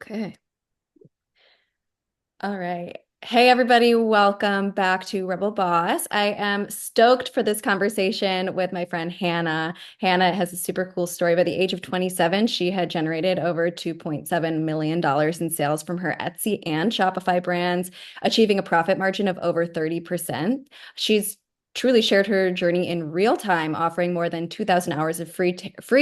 Okay. All right. Hey, everybody. Welcome back to Rebel Boss. I am stoked for this conversation with my friend Hannah. Hannah has a super cool story. By the age of 27, she had generated over $2.7 million in sales from her Etsy and Shopify brands, achieving a profit margin of over 30%. She's truly shared her journey in real time, offering more than 2,000 hours of free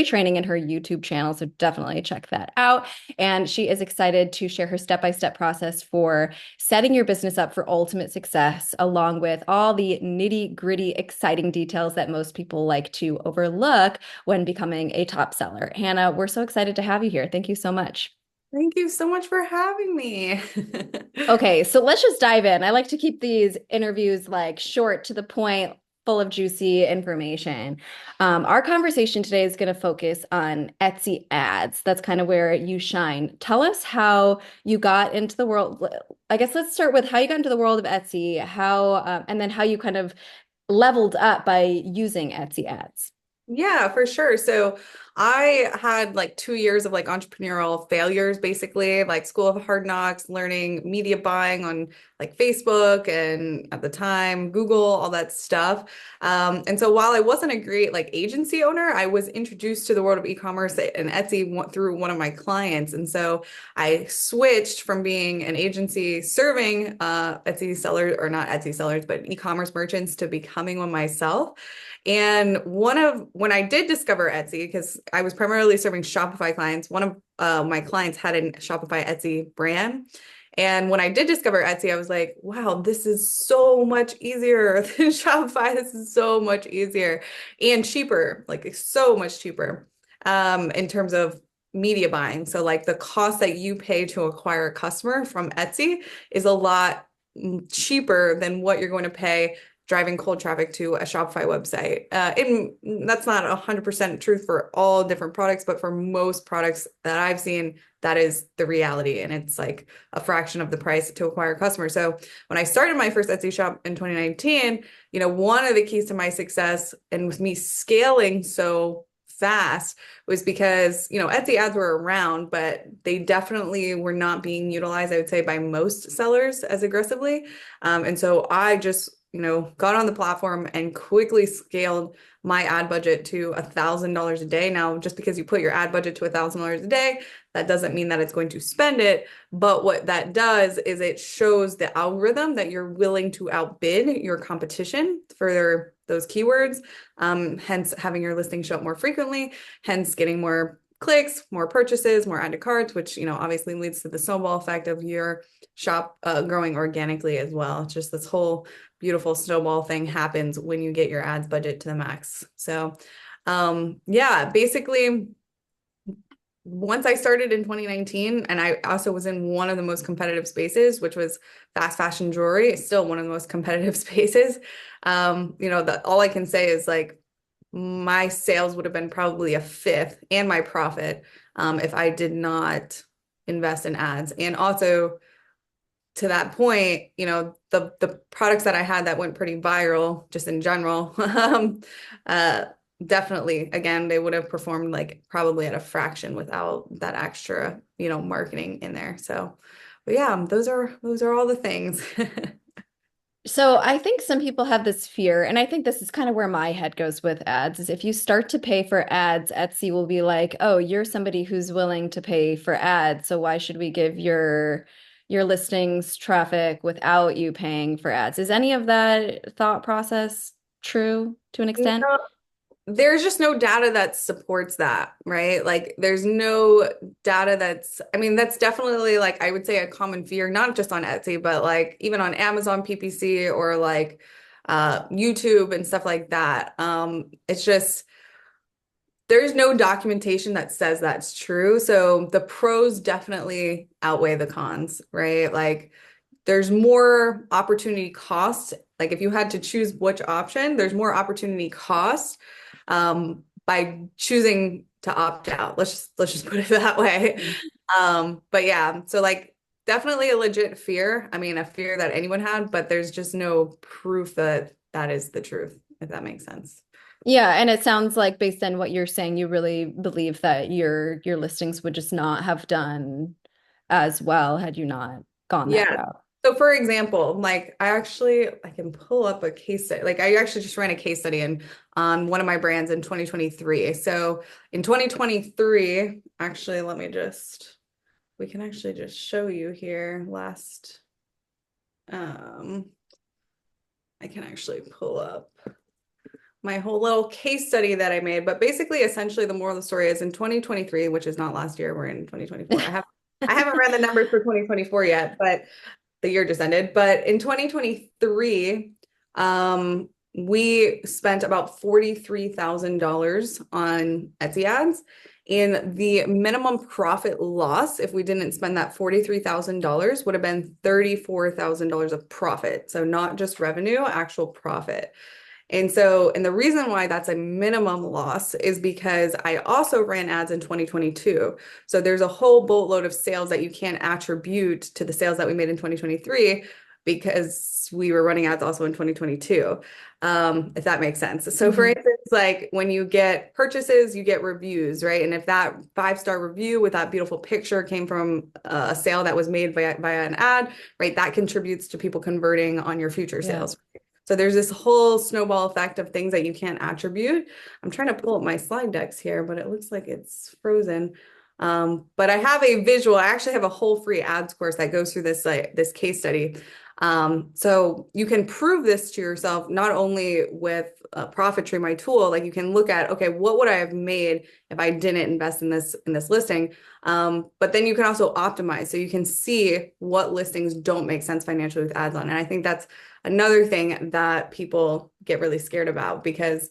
training in her YouTube channel. So definitely check that out. And she is excited to share her step-by-step process for setting your business up for ultimate success, along with all the nitty-gritty, exciting details that most people like to overlook when becoming a top seller. Hannah, we're so excited to have you here. Thank you so much. Thank you so much for having me. Okay, so let's just dive in. I like to keep these interviews like short to the point, full of juicy information. Our conversation today is going to focus on Etsy ads. That's kind of where you shine. Tell us how you got into the world. I guess let's start with how you got into the world of Etsy, and then how you kind of leveled up by using Etsy ads. Yeah, for sure. So I had like 2 years of like entrepreneurial failures, basically, like School of Hard Knocks, learning media buying on like Facebook and at the time Google, all that stuff. And so while I wasn't a great like agency owner, I was introduced to the world of e-commerce and Etsy through one of my clients. And so I switched from being an agency serving Etsy sellers, or not Etsy sellers, but e-commerce merchants, to becoming one myself. And when I did discover Etsy, because I was primarily serving Shopify clients, one of my clients had a Shopify Etsy brand. And when I did discover Etsy, I was like, wow, this is so much easier than Shopify. This is so much easier and cheaper, like it's so much cheaper in terms of media buying. So like the cost that you pay to acquire a customer from Etsy is a lot cheaper than what you're going to pay driving cold traffic to a Shopify website. And that's not 100% truth for all different products, but for most products that I've seen, that is the reality. And it's like a fraction of the price to acquire customers. So when I started my first Etsy shop in 2019, one of the keys to my success and with me scaling so fast was because, Etsy ads were around, but they definitely were not being utilized, I would say, by most sellers as aggressively. And so I just got on the platform and quickly scaled my ad budget to $1,000 a day. Now, just because you put your ad budget to $1,000 a day, that doesn't mean that it's going to spend it. But what that does is it shows the algorithm that you're willing to outbid your competition for those keywords, hence having your listing show up more frequently, hence getting more clicks, more purchases, more add to carts, which obviously leads to the snowball effect of your shop growing organically as well. It's just this whole beautiful snowball thing happens when you get your ads budget to the max. So, yeah, basically, once I started in 2019, and I also was in one of the most competitive spaces, which was fast fashion jewelry. It's still one of the most competitive spaces. All I can say is like my sales would have been probably a fifth and my profit if I did not invest in ads. And also, to that point, the products that I had that went pretty viral just in general, uh, definitely, again, they would have performed like probably at a fraction without that extra, marketing in there. So, but yeah, those are all the things. So I think some people have this fear, and I think this is kind of where my head goes with ads, is if you start to pay for ads, Etsy will be like, "Oh, you're somebody who's willing to pay for ads, so why should we give your listings traffic without you paying for ads?" Is any of that thought process true to an extent? No, there's just no data that supports that, right? Like there's no data I mean, that's definitely like I would say a common fear, not just on Etsy, but like even on Amazon PPC or like YouTube and stuff like that. It's just there's no documentation that says that's true. So the pros definitely outweigh the cons, right? Like there's more opportunity cost. Like if you had to choose which option, there's more opportunity cost by choosing to opt out. Let's just put it that way. Mhm. But yeah, so like definitely a legit fear. I mean, a fear that anyone had, but there's just no proof that that is the truth, if that makes sense. Yeah, and it sounds like based on what you're saying, you really believe that your listings would just not have done as well had you not gone that Yeah. route. So for example, like I can pull up a case study. Like I actually just ran a case study on one of my brands in 2023. So in 2023, actually, we can actually just show you here um, I can actually pull up my whole little case study that I made. But basically, essentially, the moral of the story is in 2023, which is not last year, we're in 2024. I haven't ran the numbers for 2024 yet, but the year just ended. But in 2023, we spent about $43,000 on Etsy ads. And the minimum profit loss, if we didn't spend that $43,000, would have been $34,000 of profit. So not just revenue, actual profit. And the reason why that's a minimum loss is because I also ran ads in 2022. So there's a whole boatload of sales that you can't attribute to the sales that we made in 2023 because we were running ads also in 2022, if that makes sense. So for Mhm. instance, like when you get purchases, you get reviews, right? And if that 5-star review with that beautiful picture came from a sale that was made via an ad, right, that contributes to people converting on your future Yeah. sales. So there's this whole snowball effect of things that you can't attribute. I'm trying to pull up my slide decks here, but it looks like it's frozen. But I have a visual. I actually have a whole free ads course that goes through this case study. So you can prove this to yourself not only with Profitry, my tool, like you can look at, okay, what would I have made if I didn't invest in this listing? But then you can also optimize, so you can see what listings don't make sense financially with ads on. And I think that's another thing that people get really scared about because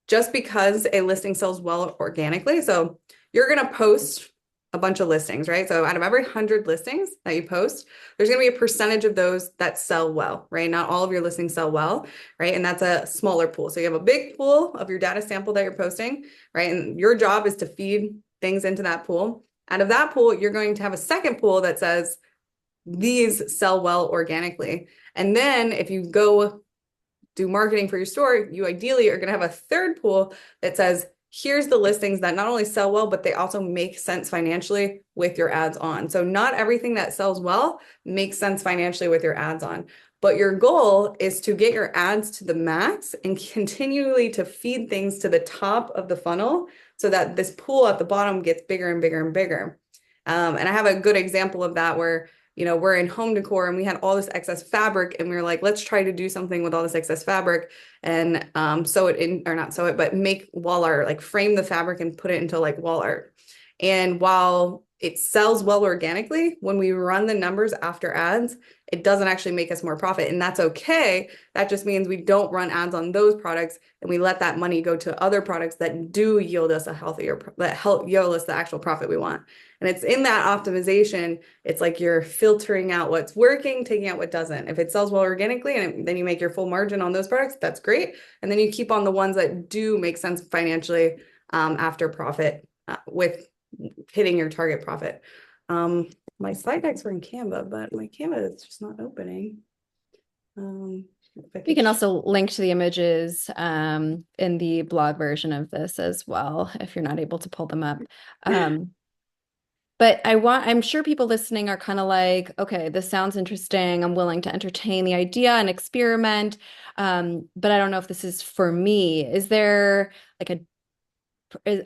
just because a listing sells well organically, so you're going to post a bunch of listings, right? So out of every 100 listings that you post, there's going to be a percentage of those that sell well, right? Not all of your listings sell well, right? And that's a smaller pool. So you have a big pool of your data sample that you're posting, right? And your job is to feed things into that pool. Out of that pool, you're going to have a second pool that says these sell well organically. And then if you go do marketing for your store, you ideally are going to have a third pool that says, here's the listings that not only sell well, but they also make sense financially with your ads on. So not everything that sells well makes sense financially with your ads on. But your goal is to get your ads to the max and continually to feed things to the top of the funnel so that this pool at the bottom gets bigger and bigger and bigger. And I have a good example of that where we're in home decor and we had all this excess fabric and we were like, let's try to do something with all this excess fabric and sew it in, or not sew it, but make wall art, like frame the fabric and put it into like wall art. And while it sells well organically, when we run the numbers after ads, it doesn't actually make us more profit. And that's okay. That just means we don't run ads on those products and we let that money go to other products that do yield us that help yield us the actual profit we want. And it's in that optimization, it's like you're filtering out what's working, taking out what doesn't. If it sells well organically and then you make your full margin on those products, that's great. And then you keep on the ones that do make sense financially after profit with hitting your target profit. My slide decks were in Canva, but my Canva is just not opening. If I We could can also link to the images in the blog version of this as well, if you're not able to pull them up. Um, but I'm sure people listening are kind of like, okay, this sounds interesting. I'm willing to entertain the idea and experiment. But I don't know if this is for me. Is there like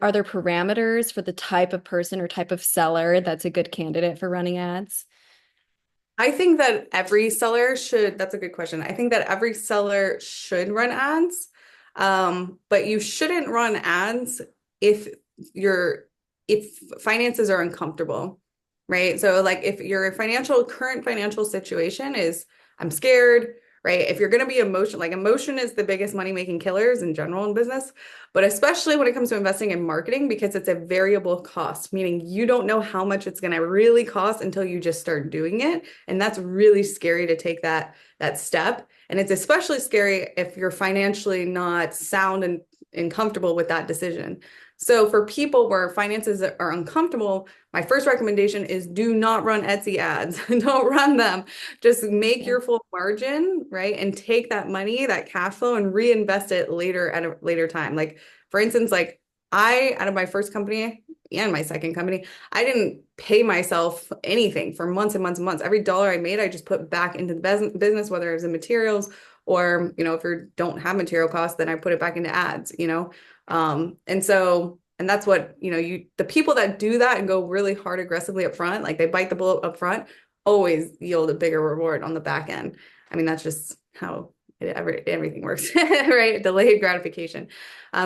are there parameters for the type of person or type of seller that's a good candidate for running ads? I think that every seller should, that's a good question. I think that every seller should run ads. But you shouldn't run ads if you're if finances are uncomfortable, right? So like if your current financial situation is I'm scared, right? If you're going to be emotion is the biggest money-making killers in general in business, but especially when it comes to investing in marketing because it's a variable cost, meaning you don't know how much it's going to really cost until you just start doing it. And that's really scary to take that step. And it's especially scary if you're financially not sound and comfortable with that decision. So for people where finances are uncomfortable, my first recommendation is do not run Etsy ads. Don't run them. Just make Yeah. your full margin, right? And take that money, that cash flow, and reinvest it later at a later time. Like for instance, like out of my first company and my second company, I didn't pay myself anything for months and months and months. Every dollar I made, I just put back into the business, whether it was in materials or, if you don't have material costs, then I put it back into ads. And that's what, the people that do that and go really hard aggressively up front, like they bite the bullet up front, always yield a bigger reward on the back end. I mean, that's just how everything works, right? Delayed gratification.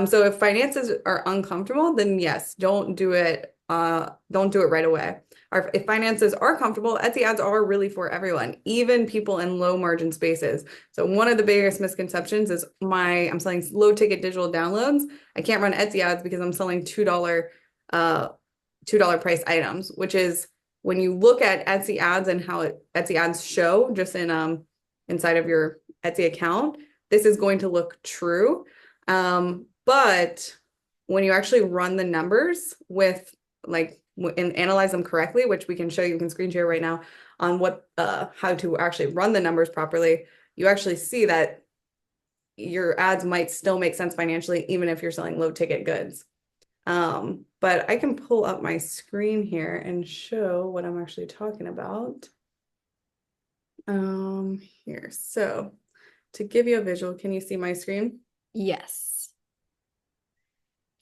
So if finances are uncomfortable, then yes, don't do it. Don't do it right away. Or if finances are comfortable, Etsy ads are really for everyone, even people in low margin spaces. So one of the biggest misconceptions is I'm selling low ticket digital downloads. I can't run Etsy ads because I'm selling $2 price items, which is when you look at Etsy ads and how Etsy ads show just inside of your Etsy account, this is going to look true. But when you actually run the numbers with and analyze them correctly, which we can show you, we can screen share right now on how to actually run the numbers properly, you actually see that your ads might still make sense financially, even if you're selling low ticket goods. But I can pull up my screen here and show what I'm actually talking about. Here. So to give you a visual, can you see my screen? Yes.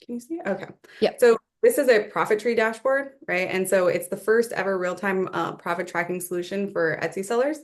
Can you see it? Okay. Yep. So this is a profit tree dashboard, right? And so it's the first ever real-time profit tracking solution for Etsy sellers,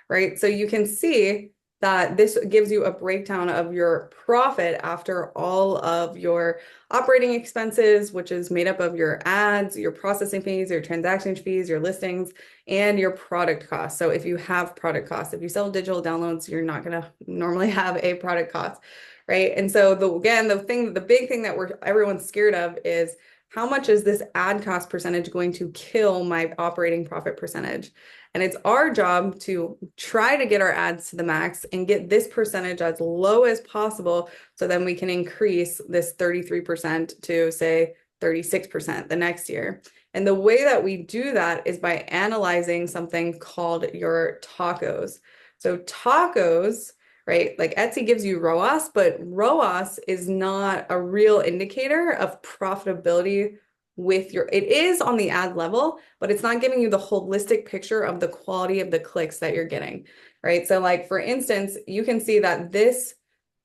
right? So you can see that this gives you a breakdown of your profit after all of your operating expenses, which is made up of your ads, your processing fees, your transaction fees, your listings, and your product costs. So if you have product costs, if you sell digital downloads, you're not going to normally have a product cost, right? And so the big thing that everyone's scared of is how much is this ad cost percentage going to kill my operating profit percentage? And it's our job to try to get our ads to the max and get this percentage as low as possible so then we can increase this 33% to say 36% the next year. And the way that we do that is by analyzing something called your tacos. So tacos, right? Like Etsy gives you ROAS, but ROAS is not a real indicator of profitability it is on the ad level, but it's not giving you the holistic picture of the quality of the clicks that you're getting, right? So like for instance, you can see that this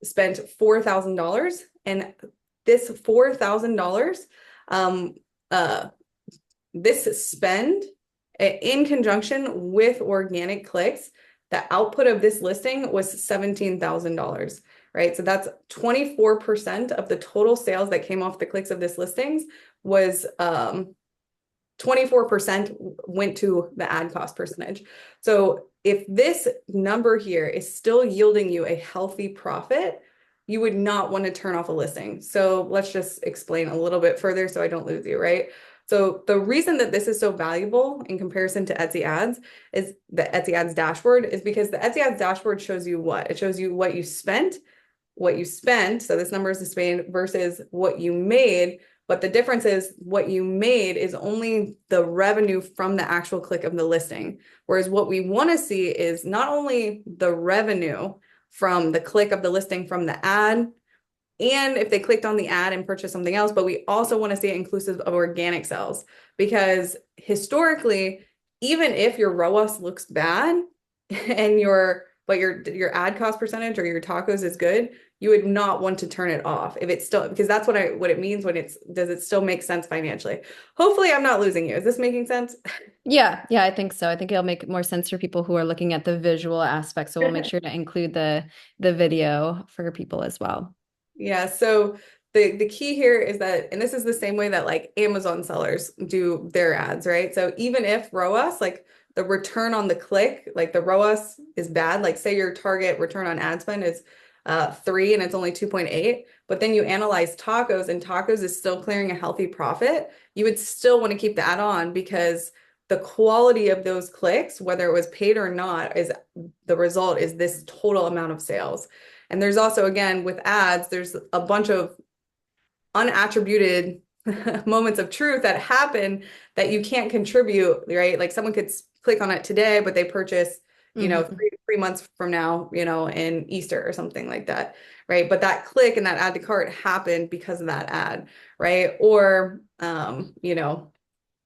spent $4,000 and this $4,000, um, uh, this spend in conjunction with organic clicks, the output of this listing was $17,000, right? So that's 24% of the total sales that came off the clicks of this listings was 24% went to the ad cost percentage. So if this number here is still yielding you a healthy profit, you would not want to turn off a listing. So let's just explain a little bit further so I don't lose you, right? So the reason that this is so valuable in comparison to Etsy ads is the Etsy ads dashboard is because the Etsy ads dashboard shows you what? It shows you what you spent. So this number is the spend versus what you made. But the difference is what you made is only the revenue from the actual click of the listing. Whereas what we want to see is not only the revenue from the click of the listing from the ad, and if they clicked on the ad and purchased something else, but we also want to see it inclusive of organic sales because historically, even if your ROAS looks bad and your ad cost percentage or your tacos is good, you would not want to turn it off if it's still because that's what it means when does it still make sense financially? Hopefully I'm not losing you. Is this making sense? Yeah, yeah, I think so. I think it'll make more sense for people who are looking at the visual aspect. So we'll make sure to include the video for people as well. Yeah, so the key here is that, and this is the same way that like Amazon sellers do their ads, right? So even if ROAS, like the return on the click, like the ROAS is bad, like say your target return on ad spend is 3 and it's only 2.8, but then you analyze tacos and tacos is still clearing a healthy profit, you would still want to keep the ad on because the quality of those clicks, whether it was paid or not, is the result is this total amount of sales. And there's also, again, with ads, there's a bunch of unattributed moments of truth that happen that you can't contribute, right? Like someone could click on it today, but they purchase, Hmm. three months from now, in Easter or something like that, right? But that click and that add to cart happened because of that ad, right? Or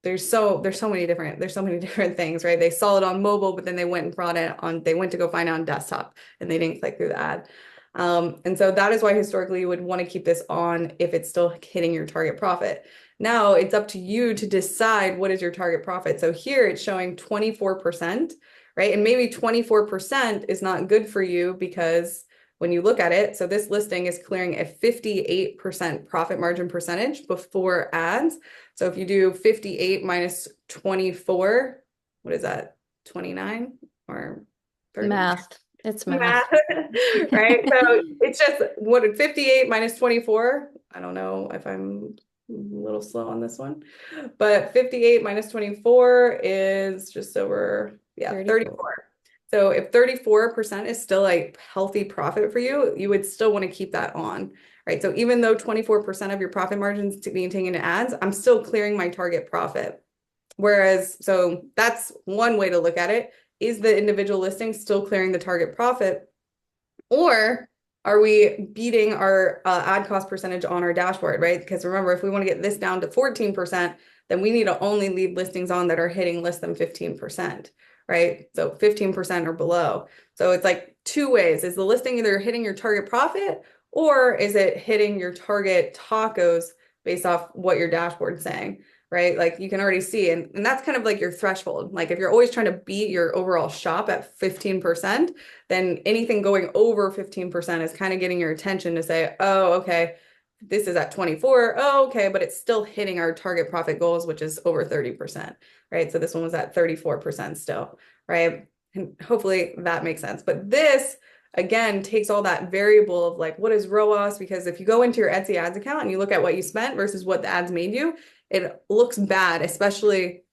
there's so many different things, right? They saw it on mobile, but then they went and brought it on, they went to go find it on desktop and they didn't click through the ad. And so that is why historically you would want to keep this on if it's still hitting your target profit. Now it's up to you to decide what is your target profit. So here it's showing 24%, right? And maybe 24% is not good for you because when you look at it, so this listing is clearing a 58% profit margin percentage before ads. So if you do 58 minus 24, what is that? 29 or 30? Math. It's math. Math, right? So it's just what 58 minus 24. I don't know if I'm a little slow on this one, but 58 minus 24 is just over, yeah, 34. 34. So if 34% is still a healthy profit for you, you would still want to keep that on, right? So even though 24% of your profit margins to being taken to ads, I'm still clearing my target profit. Whereas, so that's one way to look at it. Is the individual listing still clearing the target profit? Or are we beating our ad cost percentage on our dashboard, right? Because remember, if we want to get this down to 14%, then we need to only leave listings on that are hitting less than 15%, right? So 15% or below. So it's like two ways. Is the listing either hitting your target profit or is it hitting your target tacos based off what your dashboard's saying? Right? Like you can already see, and that's kind of like your threshold. Like if you're always trying to beat your overall shop at 15%, then anything going over 15% is kind of getting your attention to say, oh, okay, this is at 24. Oh, okay, but it's still hitting our target profit goals, which is over 30%, right? So this one was at 34% still, right? And hopefully that makes sense. But this, again, takes all that variable of like, what is ROAS? Because if you go into your Etsy ads account and you look at what you spent versus what the ads made you, it looks bad, especially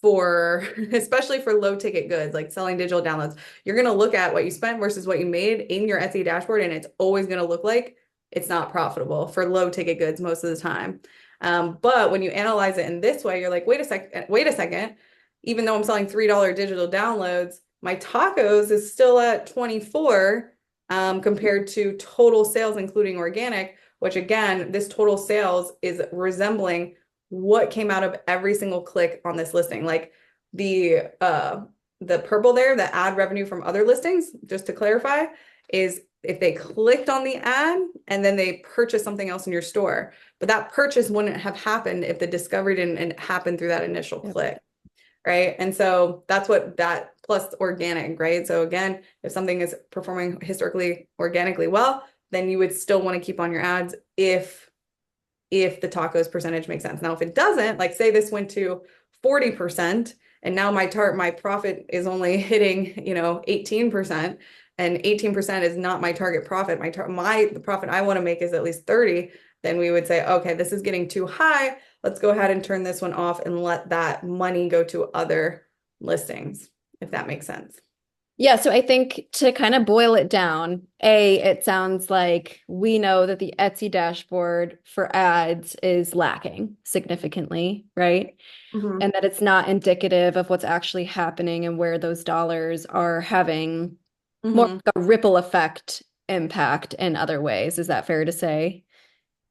for low ticket goods like selling digital downloads. You're going to look at what you spent versus what you made in your Etsy dashboard, and it's always going to look like it's not profitable for low ticket goods most of the time. But when you analyze it in this way, you're like, wait a second. Even though I'm selling $3 digital downloads, my tacos is still at 24 compared to total sales, including organic, which again, this total sales is resembling what came out of every single click on this listing. Like the purple there, the ad revenue from other listings, just to clarify, is if they clicked on the ad and then they purchased something else in your store. But that purchase wouldn't have happened if the discovery didn't happen through that initial Yep. click. Right. And so that's what that plus organic, right? So again, if something is performing historically organically well, then you would still want to keep on your ads if the tacos percentage makes sense. Now, if it doesn't, like say this went to 40% and now my profit is only hitting, 18%, and 18% is not my target profit. The profit I want to make is at least 30, then we would say, okay, this is getting too high. Let's go ahead and turn this one off and let that money go to other listings, if that makes sense. Yeah, so I think to kind of boil it down, it sounds like we know that the Etsy dashboard for ads is lacking significantly, right? Mhm. And that it's not indicative of what's actually happening and where those dollars are having more Mhm. like a ripple effect impact in other ways. Is that fair to say?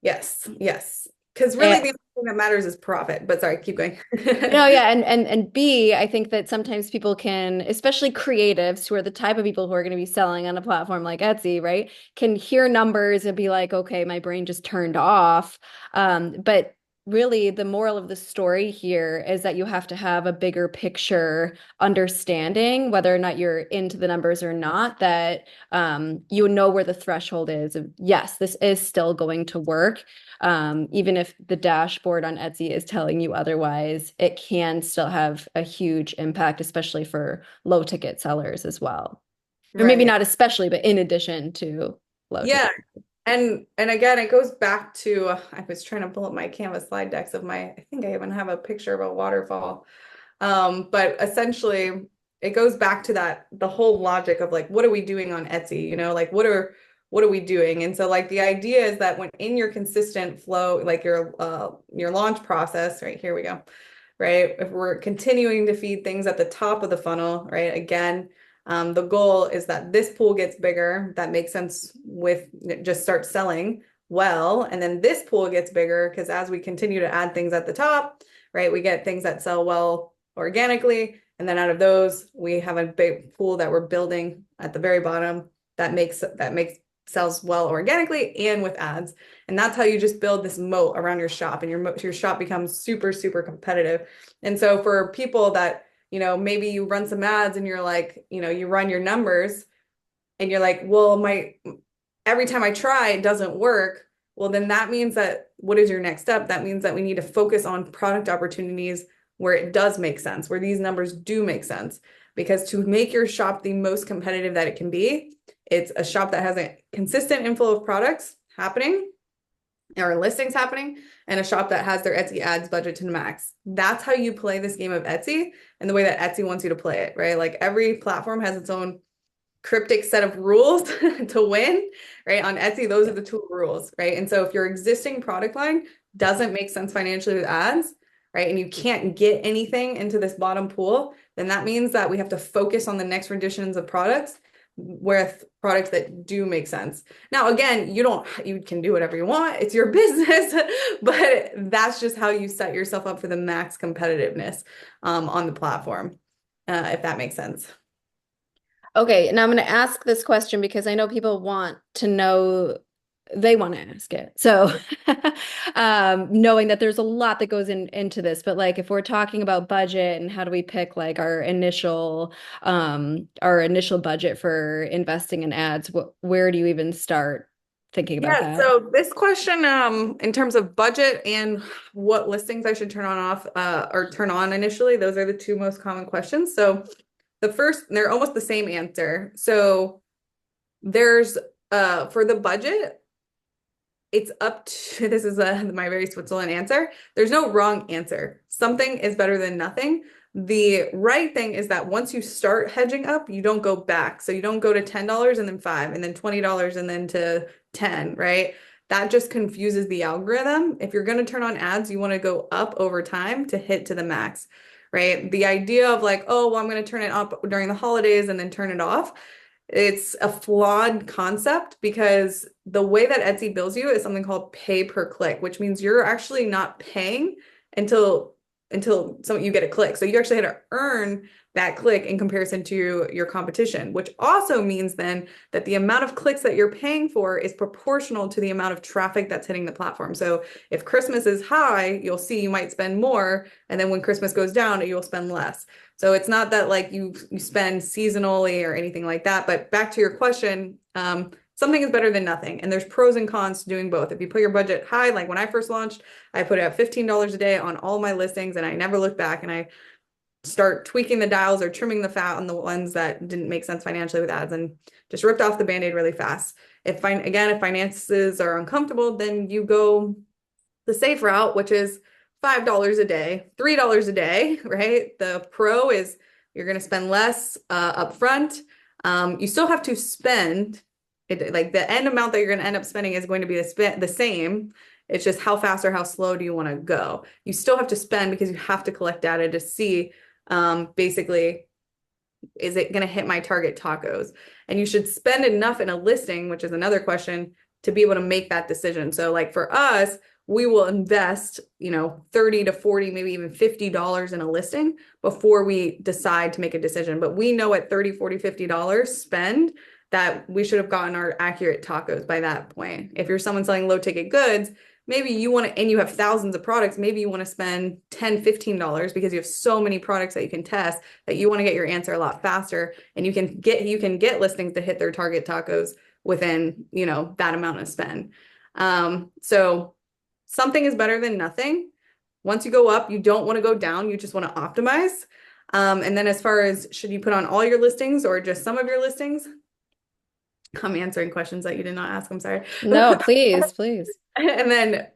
Yes, yes. Because really the only thing that matters is profit. But sorry, keep going. No, yeah, and B, I think that sometimes people can, especially creatives who are the type of people who are going to be selling on a platform like Etsy, right, can hear numbers and be like, okay, my brain just turned off. But really, the moral of the story here is that you have to have a bigger picture understanding, whether or not you're into the numbers or not, that you know where the threshold is of, yes, this is still going to work. Even if the dashboard on Etsy is telling you otherwise, it can still have a huge impact, especially for low ticket sellers as well. Or maybe Right. not especially, but in addition to low Yeah. ticket. And again, it goes back to I was trying to pull up my Canvas slide decks of I think I even have a picture of a waterfall. But essentially it goes back to that the whole logic of like what are we doing on Etsy? Like what are we doing? And so like the idea is that when in your consistent flow, like your launch process, right here we go, right? If we're continuing to feed things at the top of the funnel, right? Again, The goal is that this pool gets bigger. That makes sense with just start selling well. And then this pool gets bigger because as we continue to add things at the top, right, we get things that sell well organically. And then out of those, we have a big pool that we're building at the very bottom that makes sells well organically and with ads. And that's how you just build this moat around your shop, and your shop becomes super, super competitive. And so for people that, maybe you run some ads and you're like, you run your numbers and you're like, well, my every time I try, it doesn't work. Well, then that means that what is your next step? That means that we need to focus on product opportunities where it does make sense, where these numbers do make sense. Because to make your shop the most competitive that it can be, it's a shop that has a consistent inflow of products happening or listings happening, and a shop that has their Etsy ads budget to the max. That's how you play this game of Etsy and the way that Etsy wants you to play it, right? Like every platform has its own cryptic set of rules to win, right? On Etsy, those are the two rules, right? And so if your existing product line doesn't make sense financially with ads, right, and you can't get anything into this bottom pool, then that means that we have to focus on the next renditions of products with products that do make sense. Now, again, you can do whatever you want. It's your business, but that's just how you set yourself up for the max competitiveness on the platform, if that makes sense. Okay, now I'm going to ask this question because I know people want to know, they want to ask it. So, knowing that there's a lot that goes into this, but like if we're talking about budget and how do we pick like our initial budget for investing in ads, where do you even start thinking about Yeah, that? so this question, in terms of budget and what listings I should turn on off, or turn on initially, those are the two most common questions. So the first, they're almost the same answer. So there's, for the budget, it's up to, this is my very Switzerland answer. There's no wrong answer. Something is better than nothing. The right thing is that once you start hedging up, you don't go back. So you don't go to $10 and then 5 and then $20 and then to 10, right? That just confuses the algorithm. If you're going to turn on ads, you want to go up over time to hit to the max, right? The idea of like, oh, well, I'm going to turn it up during the holidays and then turn it off, it's a flawed concept because the way that Etsy bills you is something called pay per click, which means you're actually not paying until you get a click. So you actually had to earn that click in comparison to your competition, which also means then that the amount of clicks that you're paying for is proportional to the amount of traffic that's hitting the platform. So if Christmas is high, you'll see you might spend more, and then when Christmas goes down, you'll spend less. So it's not that like you spend seasonally or anything like that. But back to your question, something is better than nothing. And there's pros and cons to doing both. If you put your budget high, like when I first launched, I put it at $15 a day on all my listings and I never looked back, and I start tweaking the dials or trimming the fat on the ones that didn't make sense financially with ads and just ripped off the band-aid really fast. If finances are uncomfortable, then you go the safe route, which is $5 a day, $3 a day, right? The pro is you're going to spend less upfront. You still have to spend it, like the end amount that you're going to end up spending is going to be the same. It's just how fast or how slow do you want to go? You still have to spend because you have to collect data to see, basically, is it going to hit my target tacos? And you should spend enough in a listing, which is another question, to be able to make that decision. So like for us, we will invest, 30 to 40, maybe even $50 in a listing before we decide to make a decision. But we know at 30, 40, $50 spend that we should have gotten our accurate tacos by that point. If you're someone selling low ticket goods, maybe you want to, and you have thousands of products, maybe you want to spend $10, $15 because you have so many products that you can test that you want to get your answer a lot faster. And you can get listings to hit their target tacos within, that amount of spend. So something is better than nothing. Once you go up, you don't want to go down. You just want to optimize. And then as far as should you put on all your listings or just some of your listings? I'm answering questions that you did not ask. I'm sorry. No, please, please. And then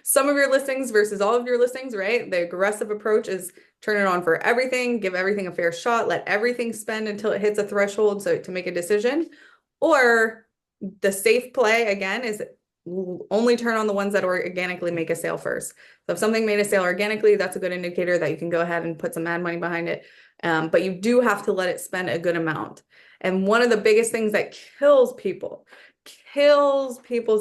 some of your listings versus all of your listings, right? The aggressive approach is turn it on for everything, give everything a fair shot, let everything spend until it hits a threshold so to make a decision. Or the safe play again is only turn on the ones that organically make a sale first. So if something made a sale organically, that's a good indicator that you can go ahead and put some ad money behind it. But you do have to let it spend a good amount. And one of the biggest things that kills people's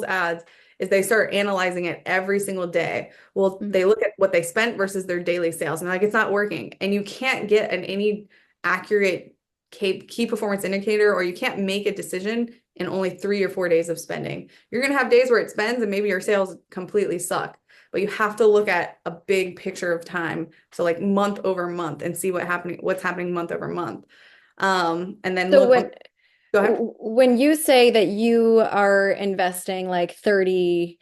ads is they start analyzing it every single day. Well, they Mhm. look at what they spent versus their daily sales, and like it's not working. And you can't get any accurate key performance indicator, or you can't make a decision in only 3 or 4 days of spending. You're going to have days where it spends and maybe your sales completely suck, but you have to look at a big picture of time. So like month over month and see what's happening month over month. And then So look, go ahead. when you say that you are investing like $30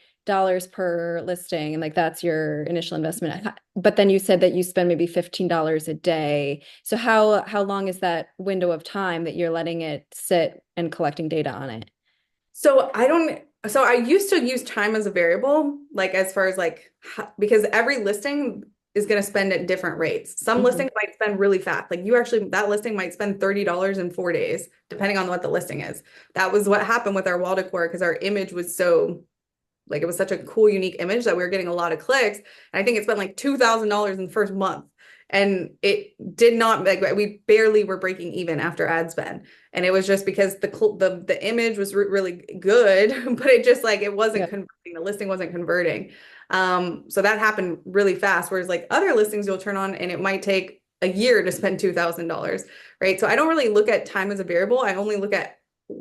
per listing and like that's your initial investment, but then you said that you spend maybe $15 a day. So how long is that window of time that you're letting it sit and collecting data on it? So I used to use time as a variable, like as far as like, because every listing is going to spend at different rates. Some Mhm. listings might spend really fast. Like you actually, that listing might spend $30 in 4 days, depending on what the listing is. That was what happened with our wall decor because our image was so like it was such a cool, unique image that we were getting a lot of clicks. And I think it spent like $2,000 in the first month. And it did not like we barely were breaking even after ad spend. And it was just because the image was really good, but it just like it wasn't Yeah. converting. The listing wasn't converting. So that happened really fast. Whereas like other listings you'll turn on and it might take a year to spend $2,000, right? So I don't really look at time as a variable. I only look at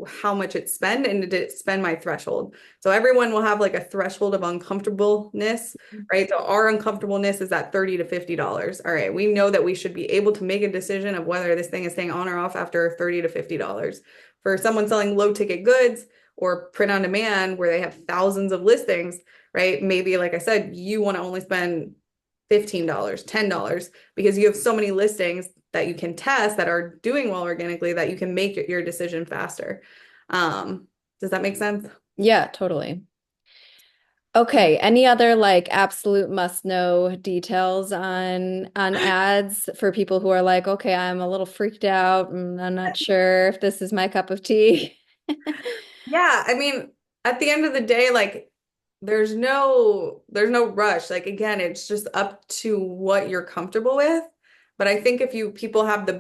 how much it spend and did it spend my threshold. So everyone will have like a threshold of uncomfortableness, right? So our uncomfortableness is at $30 to $50. All right, we know that we should be able to make a decision of whether this thing is staying on or off after $30 to $50. For someone selling low ticket goods or print on demand where they have thousands of listings, right? Maybe like I said, you want to only spend $15, $10 because you have so many listings that you can test that are doing well organically that you can make your decision faster. Does that make sense? Yeah, totally. Okay, any other like absolute must know details on ads for people who are like, okay, I'm a little freaked out and I'm not sure if this is my cup of tea. Yeah, I mean, at the end of the day, like there's no rush. Like again, it's just up to what you're comfortable with. But I think if you people have the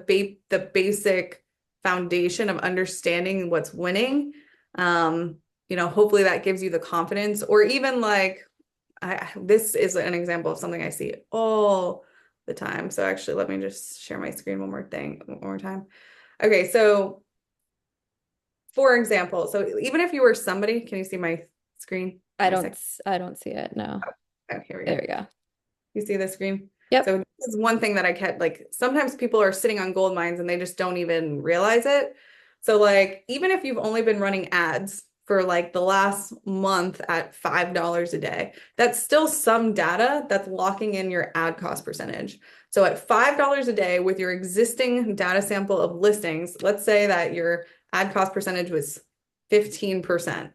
basic foundation of understanding what's winning, hopefully that gives you the confidence. Or even like this is an example of something I see all the time. So actually, let me just share my screen one more time. Okay, so for example, so even if you were somebody, can you see my screen? My second. I don't see it. No. Oh, here we There go. we go. You see the screen? Yep. So this is one thing that I kept like sometimes people are sitting on gold mines and they just don't even realize it. So like even if you've only been running ads for like the last month at $5 a day, that's still some data that's locking in your ad cost percentage. So at $5 a day with your existing data sample of listings, let's say that your ad cost percentage was 15%.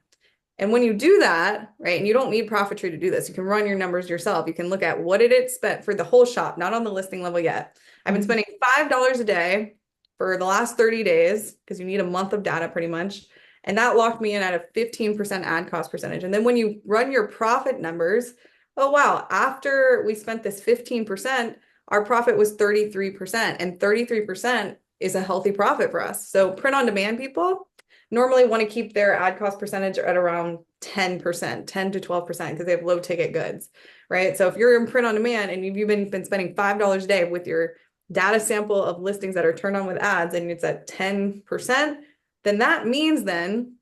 And when you do that, right, and you don't need Profitry to do this, you can run your numbers yourself. You can look at what did it spend for the whole shop, not on the listing level yet. I've been Mhm. spending $5 a day for the last 30 days because you need a month of data pretty much. And that locked me in at a 15% ad cost percentage. And then when you run your profit numbers, oh wow, after we spent this 15%, our profit was 33%. And 33% is a healthy profit for us. So print on demand people normally want to keep their ad cost percentage at around 10%, 10 to 12% because they have low ticket goods, right? So if you're in print on demand and you've been spending $5 a day with your data sample of listings that are turned on with ads and it's at 10%, then that means then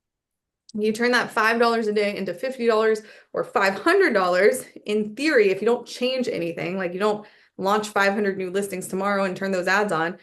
you turn that $5 a day into $50 or $500 in theory, if you don't change anything, like you don't launch 500 new listings tomorrow and turn those ads on,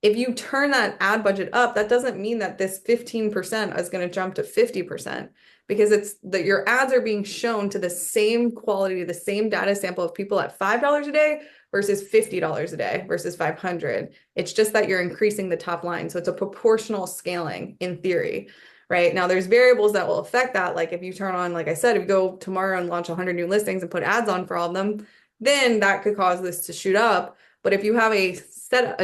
if you turn that ad budget up, that doesn't mean that this 15% is going to jump to 50% because it's that your ads are being shown to the same quality, the same data sample of people at $5 a day versus $50 a day versus 500. It's just that you're increasing the top line. So it's a proportional scaling in theory, right? Now there's variables that will affect that. Like if you turn on, like I said, if you go tomorrow and launch 100 new listings and put ads on for all of them, then that could cause this to shoot up. But if you have a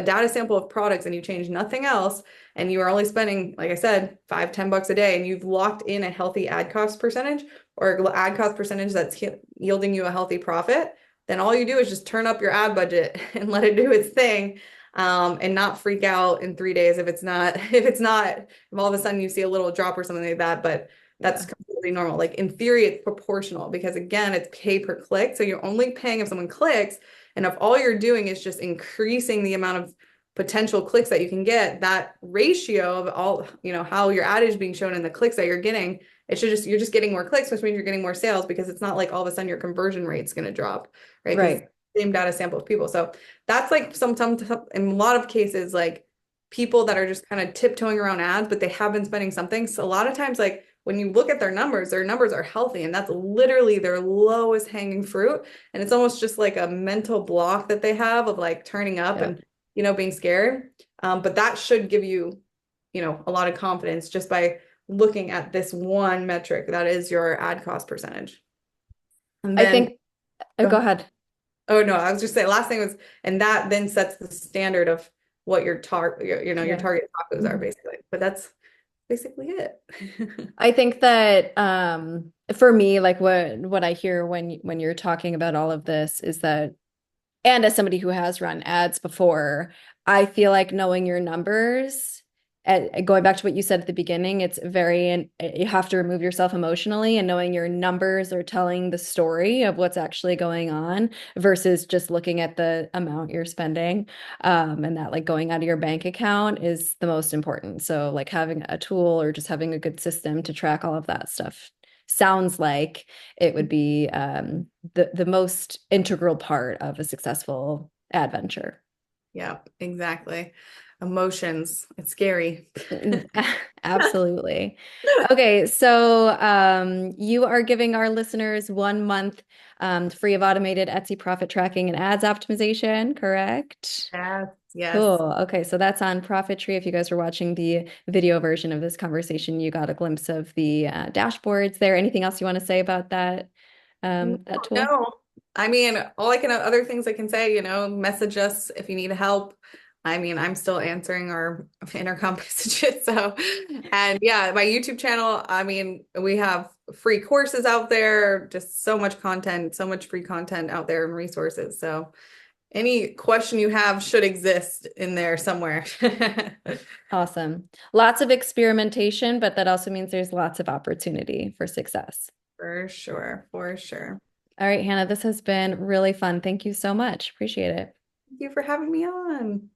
data sample of products and you change nothing else, and you are only spending, like I said, 5, 10 bucks a day, and you've locked in a healthy ad cost percentage or ad cost percentage that's yielding you a healthy profit, then all you do is just turn up your ad budget and let it do its thing. And not freak out in 3 days if all of a sudden you see a little drop or something like that. But that's Yeah. completely normal. Like in theory, it's proportional because again, it's pay per click. So you're only paying if someone clicks. And if all you're doing is just increasing the amount of potential clicks that you can get, that ratio of all, how your ad is being shown and the clicks that you're getting, you're just getting more clicks, which means you're getting more sales because it's not like all of a sudden your conversion rate's going to drop, right? Because it's Right. the same data sample of people. So that's like some in a lot of cases, like people that are just kind of tiptoeing around ads, but they have been spending something. So a lot of times, like when you look at their numbers are healthy, and that's literally their lowest hanging fruit. And it's almost just like a mental block that they have of like turning up Yeah. and, being scared. But that should give you, a lot of confidence just by looking at this one metric that is your ad cost percentage. And I then, think, go go ahead. Oh no, I was just saying last thing was, and that then sets the standard of what your Yeah. target tacos are Mhm. basically. But that's basically it. I think that for me, like what I hear when you're talking about all of this is that, and as somebody who has run ads before, I feel like knowing your numbers, going back to what you said at the beginning, it's very, and you have to remove yourself emotionally, and knowing your numbers are telling the story of what's actually going on versus just looking at the amount you're spending. And that like going out of your bank account is the most important. So like having a tool or just having a good system to track all of that stuff sounds like it would be the most integral part of a successful adventure. Yeah, exactly. Emotions. It's scary. Absolutely. Okay, so you are giving our listeners 1 month free of automated Etsy profit tracking and ads optimization, correct? Yes, yes. Cool. Okay, so that's on Profit Tree. If you guys were watching the video version of this conversation, you got a glimpse of the dashboards there. Anything else you want to say about No, that tool? no. I mean, other things I can say, message us if you need help. I mean, I'm still answering our intercom messages. So, and yeah, my YouTube channel, I mean, we have free courses out there, just so much content, so much free content out there and resources. So, any question you have should exist in there somewhere. Awesome. Lots of experimentation, but that also means there's lots of opportunity for success. For sure, for sure. All right, Hannah, this has been really fun. Thank you so much. Appreciate it. Thank you for having me on.